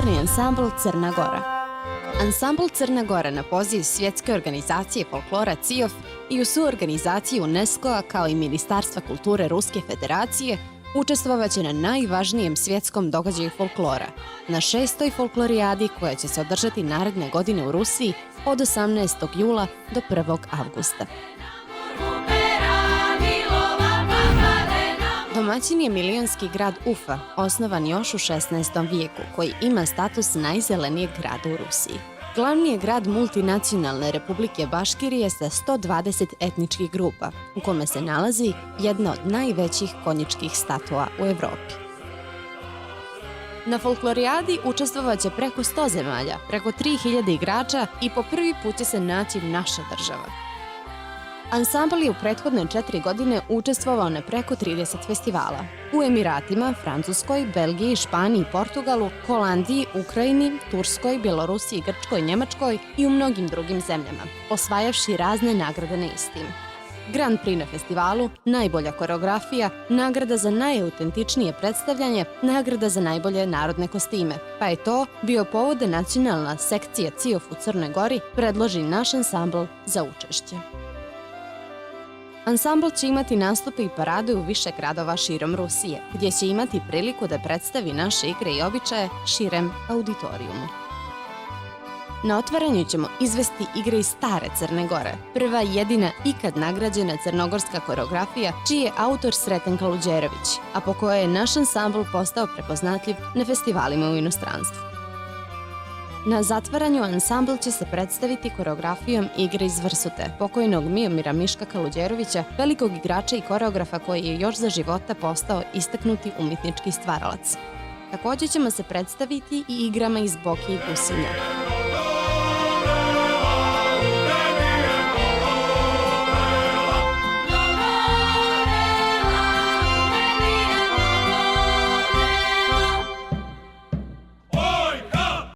folklorni ansambl Crna Gora. Ansambl Crna Gora na poziv Svjetske organizacije folklora CIOF i u suorganizaciji UNESCO-a kao i Ministarstva kulture Ruske federacije učestvovaće na najvažnijem svjetskom događaju folklora, na 6. folklorijadi koja će se održati naredne godine u Rusiji od 18. jula do 1. avgusta. Domaćin je milionski grad Ufa, osnovan još u 16. vijeku, koji ima status najzelenijeg grada u Rusiji. Glavni je grad multinacionalne republike Baškirije sa 120 etničkih grupa, u kome se nalazi jedna od najvećih konjičkih statua u Evropi. Na folklorijadi učestvovaće preko 100 zemalja, preko 3000 igrača i po prvi put će se naći naša država. Ansambl je u prethodne 4 godine učestvovao na preko 30 festivala. U Emiratima, Francuskoj, Belgiji, Španiji, Portugalu, Holandiji, Ukrajini, Turskoj, Bjelorusiji, Grčkoj, Njemačkoj i u mnogim drugim zemljama, osvajavši razne nagrade na istim. Grand Prix na festivalu, najbolja koreografija, nagrada za najautentičnije predstavljanje, nagrada za najbolje narodne kostime. Pa je to bio povod da nacionalna sekcija CIOF u Crnoj Gori predloži naš ansambl za učešće. Ansambl će imati nastupe i parade u više gradova širom Rusije, gdje će imati priliku da predstavi naše igre i običaje širem auditorijumu. Na otvaranju ćemo izvesti igre iz stare Crne Gore, prva i jedina ikad nagrađena crnogorska koreografija, čiji je autor Sreten Kaluđerović, a po kojoj je naš ansambl postao prepoznatljiv na festivalima u inostranstvu. Na zatvaranju ansambl će se predstaviti koreografijom igre iz Vrsute, pokojnog Miomira Miška Kaluđerovića, velikog igrača i koreografa koji je još za života postao istaknuti umjetnički stvaralac. Također ćemo se predstaviti i igrama iz Boke i Gusinja.